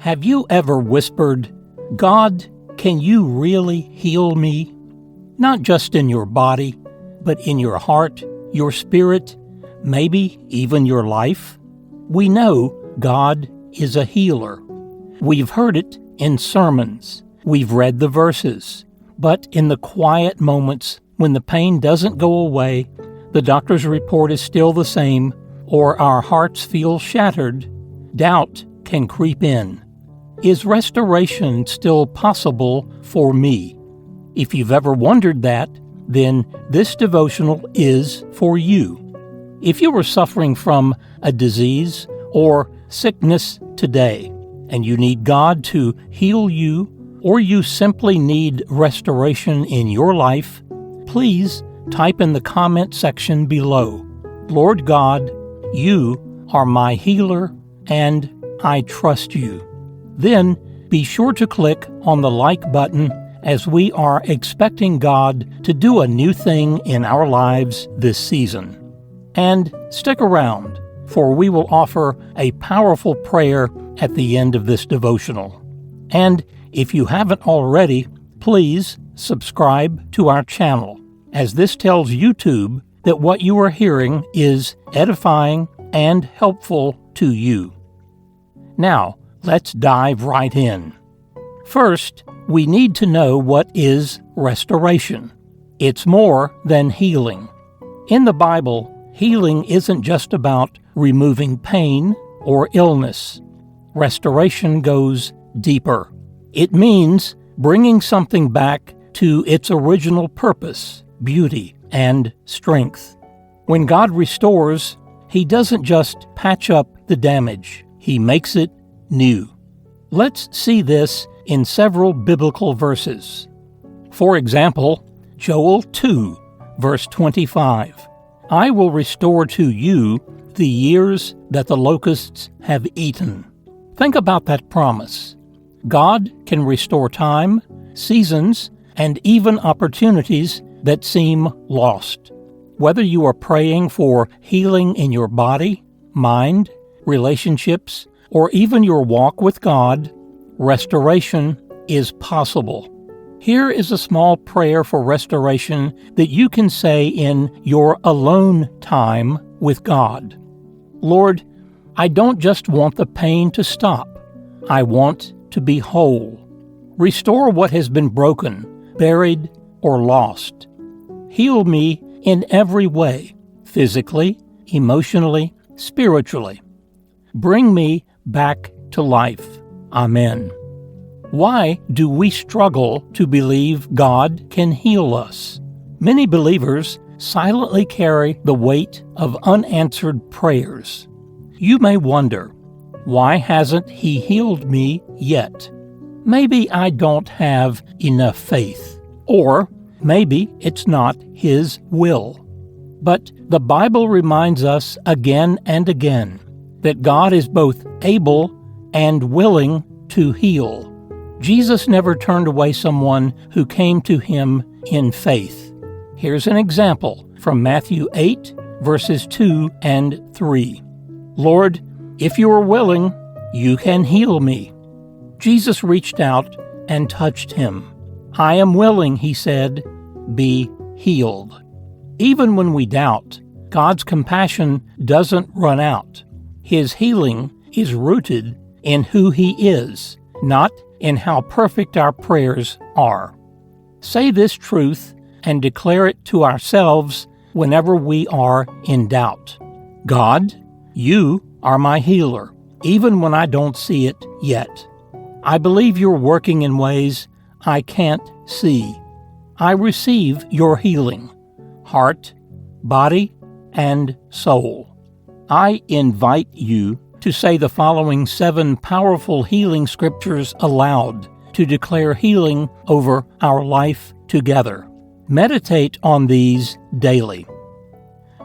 Have you ever whispered, "God, can you really heal me?" Not just in your body, but in your heart, your spirit, maybe even your life? We know God is a healer. We've heard it in sermons. We've read the verses. But in the quiet moments when the pain doesn't go away, the doctor's report is still the same, or our hearts feel shattered, doubt can creep in. Is restoration still possible for me? If you've ever wondered that, then this devotional is for you. If you are suffering from a disease or sickness today, and you need God to heal you, or you simply need restoration in your life, please type in the comment section below, "Lord God, you are my healer, and I trust you." Then be sure to click on the like button, as we are expecting God to do a new thing in our lives this season. And stick around, for we will offer a powerful prayer at the end of this devotional. And if you haven't already, please subscribe to our channel, as this tells YouTube that what you are hearing is edifying and helpful to you. Now, let's dive right in. First, we need to know what is restoration. It's more than healing. In the Bible, healing isn't just about removing pain or illness. Restoration goes deeper. It means bringing something back to its original purpose, beauty, and strength. When God restores, He doesn't just patch up the damage, He makes it new. Let's see this in several biblical verses. For example, Joel 2, verse 25. "I will restore to you the years that the locusts have eaten." Think about that promise. God can restore time, seasons, and even opportunities that seem lost. Whether you are praying for healing in your body, mind, relationships, or even your walk with God, restoration is possible. Here is a small prayer for restoration that you can say in your alone time with God. "Lord, I don't just want the pain to stop. I want to be whole. Restore what has been broken, buried, or lost. Heal me in every way, physically, emotionally, spiritually. Bring me back to life. Amen." Why do we struggle to believe God can heal us? Many believers silently carry the weight of unanswered prayers. You may wonder, why hasn't He healed me yet? Maybe I don't have enough faith, or maybe it's not His will. But the Bible reminds us again and again that God is both able and willing to heal. Jesus never turned away someone who came to Him in faith. Here's an example from Matthew 8, verses 2 and 3. "Lord, if you are willing, you can heal me." Jesus reached out and touched him. "I am willing," He said, "be healed." Even when we doubt, God's compassion doesn't run out. His healing is rooted in who He is, not in how perfect our prayers are. Say this truth and declare it to ourselves whenever we are in doubt. "God, you are my healer, even when I don't see it yet. I believe you're working in ways I can't see. I receive your healing, heart, body, and soul." I invite you to say the following 7 powerful healing scriptures aloud to declare healing over our life together. Meditate on these daily.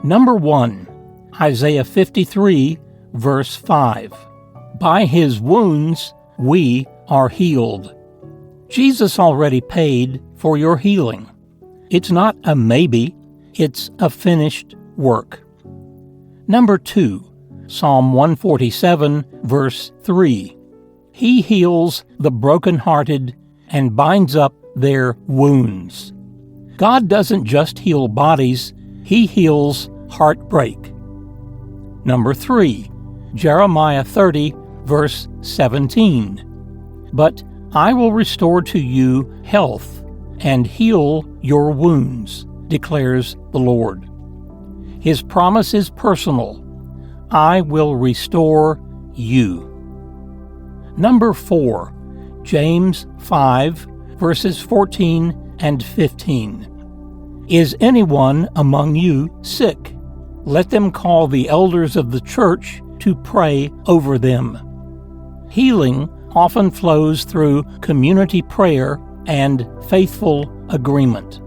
Number 1, Isaiah 53, verse 5. "By His wounds we are healed." Jesus already paid for your healing. It's not a maybe, it's a finished work. Number 2, Psalm 147, verse 3. He heals the brokenhearted and binds up their wounds. God doesn't just heal bodies, He heals heartbreak. Number 3, Jeremiah 30, verse 17. But I will restore to you health and heal your wounds, declares the Lord. His promise is personal. I will restore you. Number 4, James 5, verses 14 and 15. Is anyone among you sick? Let them call the elders of the church to pray over them. Healing often flows through community prayer and faithful agreement.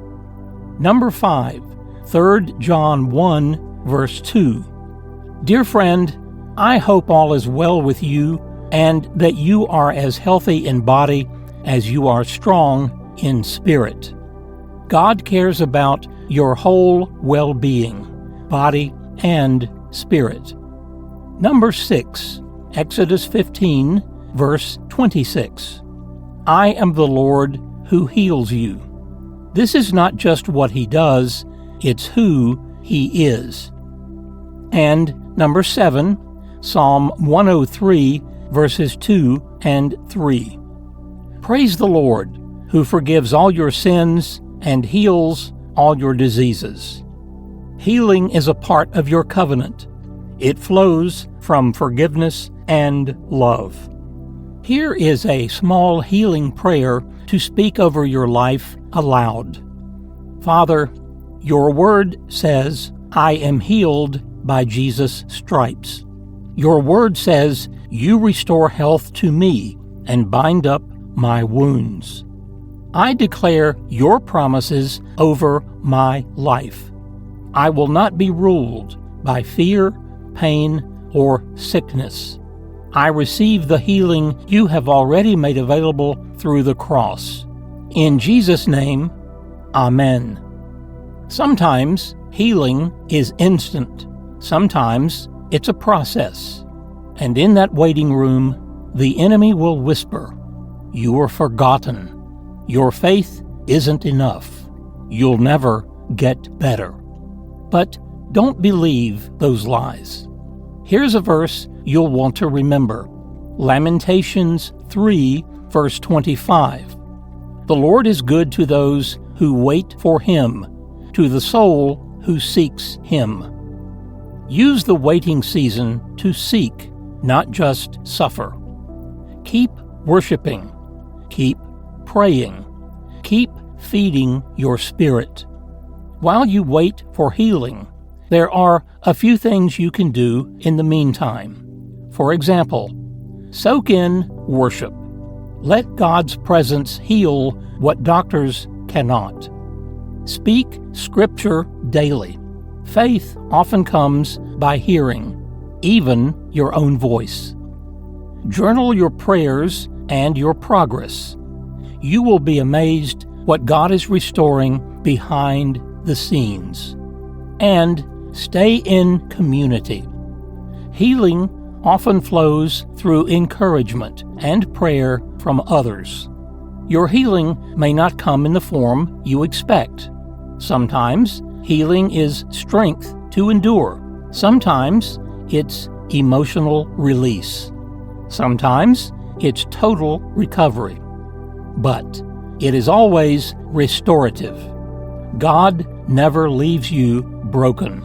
Number 5, 3 John 1, verse 2. Dear friend, I hope all is well with you and that you are as healthy in body as you are strong in spirit. God cares about your whole well-being, body and spirit. Number 6, Exodus 15, verse 26. I am the Lord who heals you. This is not just what He does, it's who He is. And number 7, Psalm 103, verses 2 and 3. Praise the Lord, who forgives all your sins and heals all your diseases. Healing is a part of your covenant. It flows from forgiveness and love. Here is a small healing prayer to speak over your life aloud. Father, your word says, I am healed by Jesus' stripes. Your word says, you restore health to me and bind up my wounds. I declare your promises over my life. I will not be ruled by fear, pain, or sickness. I receive the healing you have already made available through the cross. In Jesus' name, Amen. Sometimes healing is instant. Sometimes it's a process. And in that waiting room, the enemy will whisper, you are forgotten. Your faith isn't enough. You'll never get better. But don't believe those lies. Here's a verse you'll want to remember. Lamentations 3, verse 25. The Lord is good to those who wait for Him, to the soul who seeks Him. Use the waiting season to seek, not just suffer. Keep worshiping. Keep praying. Keep feeding your spirit. While you wait for healing, there are a few things you can do in the meantime. For example, soak in worship. Let God's presence heal what doctors cannot. Speak Scripture daily. Faith often comes by hearing, even your own voice. Journal your prayers and your progress. You will be amazed what God is restoring behind the scenes. And stay in community. Healing often flows through encouragement and prayer from others. Your healing may not come in the form you expect. Sometimes healing is strength to endure. Sometimes it's emotional release. Sometimes it's total recovery. But it is always restorative. God never leaves you broken.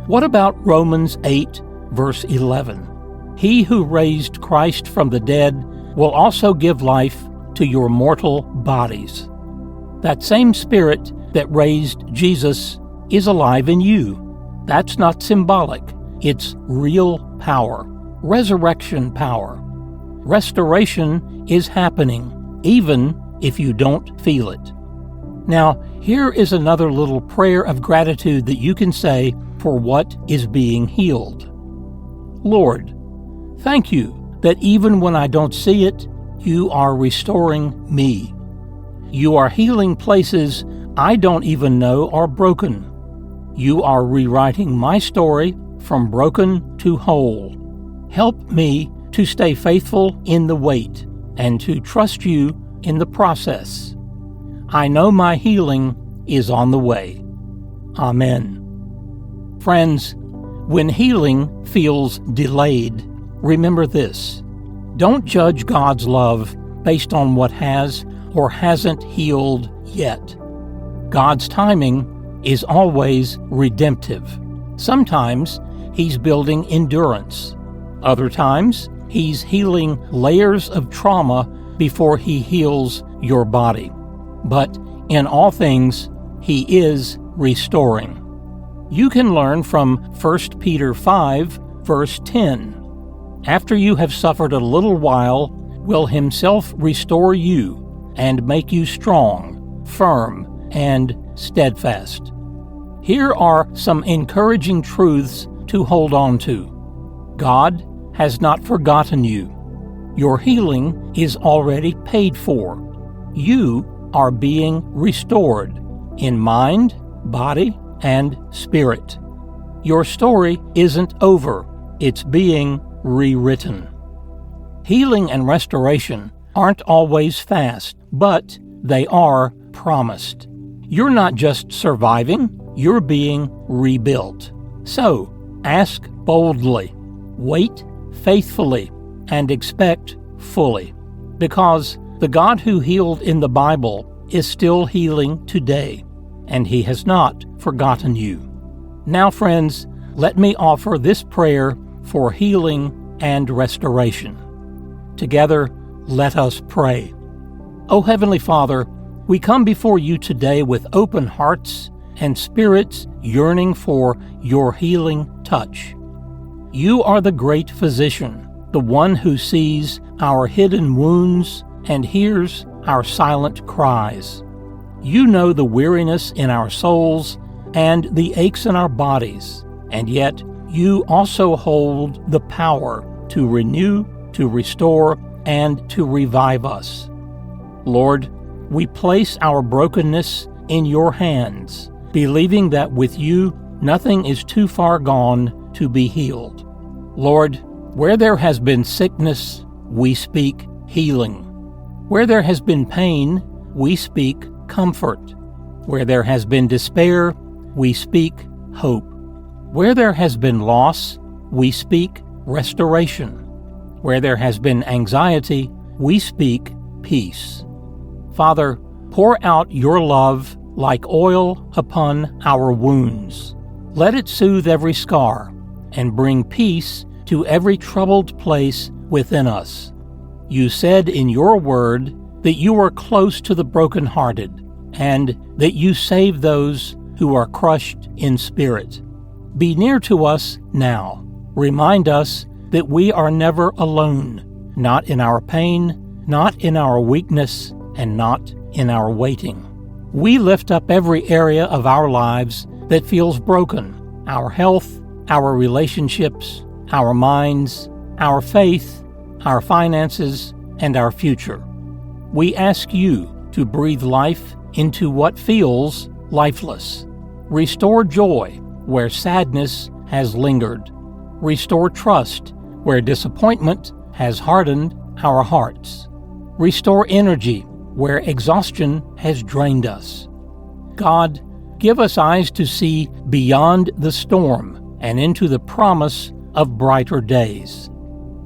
What about Romans 8, verse 11? He who raised Christ from the dead will also give life to your mortal bodies. That same Spirit that raised Jesus is alive in you. That's not symbolic. It's real power, resurrection power. Restoration is happening, even if you don't feel it. Now, here is another little prayer of gratitude that you can say for what is being healed. Lord, thank you that even when I don't see it, you are restoring me. You are healing places I don't even know are broken. You are rewriting my story from broken to whole. Help me to stay faithful in the wait and to trust you in the process. I know my healing is on the way. Amen. Friends, when healing feels delayed, remember this. Don't judge God's love based on what has or hasn't healed yet. God's timing is always redemptive. Sometimes He's building endurance. Other times, He's healing layers of trauma before He heals your body. But in all things, He is restoring. You can learn from 1 Peter 5, verse 10. After you have suffered a little while, will Himself restore you and make you strong, firm, and steadfast. Here are some encouraging truths to hold on to. God has not forgotten you. Your healing is already paid for. You are being restored in mind, body, and spirit. Your story isn't over. It's being rewritten. Healing and restoration aren't always fast, but they are promised. You're not just surviving, you're being rebuilt. So, ask boldly, wait faithfully, and expect fully. Because the God who healed in the Bible is still healing today, and He has not forgotten you. Now, friends, let me offer this prayer for healing and restoration. Together, let us pray. O Heavenly Father, we come before you today with open hearts and spirits yearning for your healing touch. You are the great physician, the one who sees our hidden wounds and hears our silent cries. You know the weariness in our souls and the aches in our bodies, and yet you also hold the power to renew, to restore, and to revive us. Lord, we place our brokenness in your hands, believing that with you nothing is too far gone to be healed. Lord, where there has been sickness, we speak healing. Where there has been pain, we speak comfort. Where there has been despair, we speak hope. Where there has been loss, we speak restoration. Where there has been anxiety, we speak peace. Father, pour out your love like oil upon our wounds. Let it soothe every scar and bring peace to every troubled place within us. You said in your word that you are close to the brokenhearted and that you save those who are crushed in spirit. Be near to us now. Remind us that we are never alone, not in our pain, not in our weakness, and not in our waiting. We lift up every area of our lives that feels broken: our health, our relationships, our minds, our faith, our finances, and our future. We ask you to breathe life into what feels lifeless. Restore joy where sadness has lingered. Restore trust where disappointment has hardened our hearts. Restore energy where exhaustion has drained us. God, give us eyes to see beyond the storm and into the promise of brighter days.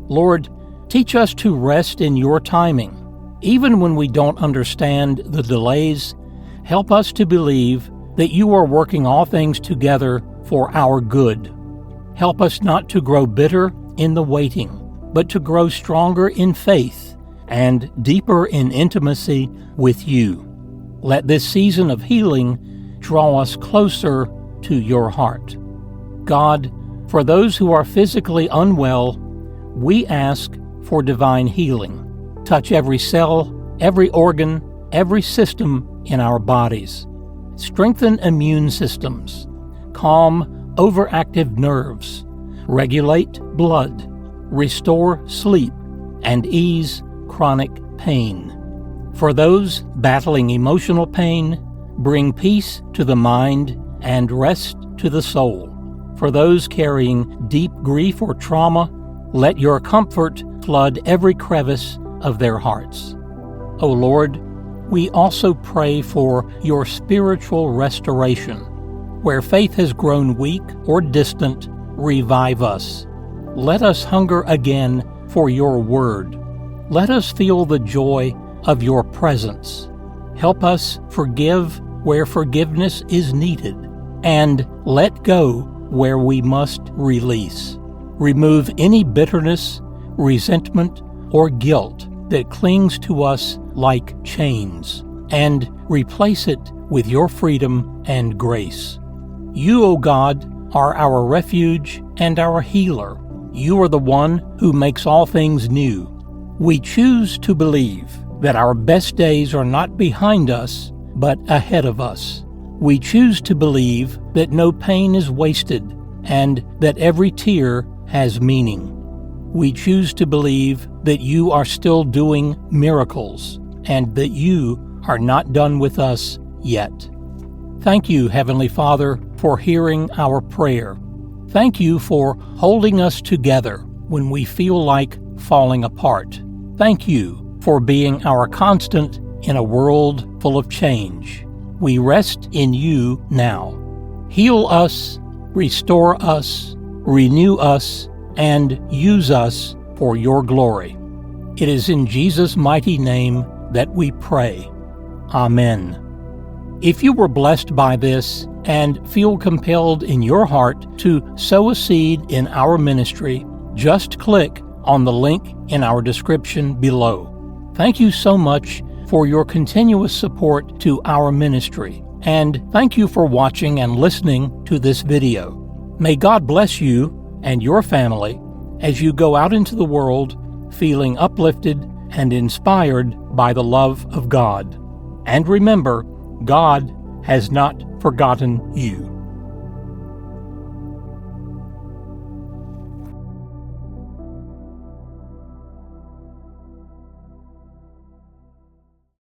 Lord, teach us to rest in your timing. Even when we don't understand the delays, help us to believe that you are working all things together for our good. Help us not to grow bitter in the waiting, but to grow stronger in faith and deeper in intimacy with you. Let this season of healing draw us closer to your heart. God, for those who are physically unwell, we ask for divine healing. Touch every cell, every organ, every system in our bodies. Strengthen immune systems. Calm overactive nerves. Regulate blood. Restore sleep and ease chronic pain. For those battling emotional pain, bring peace to the mind and rest to the soul. For those carrying deep grief or trauma, let your comfort flood every crevice of their hearts. O Lord, we also pray for your spiritual restoration. Where faith has grown weak or distant, revive us. Let us hunger again for your word. Let us feel the joy of your presence. Help us forgive where forgiveness is needed, and let go where we must release. Remove any bitterness, resentment, or guilt that clings to us like chains, and replace it with your freedom and grace. You, O God, are our refuge and our healer. You are the one who makes all things new. We choose to believe that our best days are not behind us, but ahead of us. We choose to believe that no pain is wasted and that every tear has meaning. We choose to believe that you are still doing miracles and that you are not done with us yet. Thank you, Heavenly Father, for hearing our prayer. Thank you for holding us together when we feel like falling apart. Thank you for being our constant in a world full of change. We rest in you now. Heal us, restore us, renew us, and use us for your glory. It is in Jesus' mighty name that we pray. Amen. If you were blessed by this and feel compelled in your heart to sow a seed in our ministry, just click on the link in our description below. Thank you so much for your continuous support to our ministry, and thank you for watching and listening to this video. May God bless you and your family as you go out into the world feeling uplifted and inspired by the love of God. And remember, God has not forgotten you.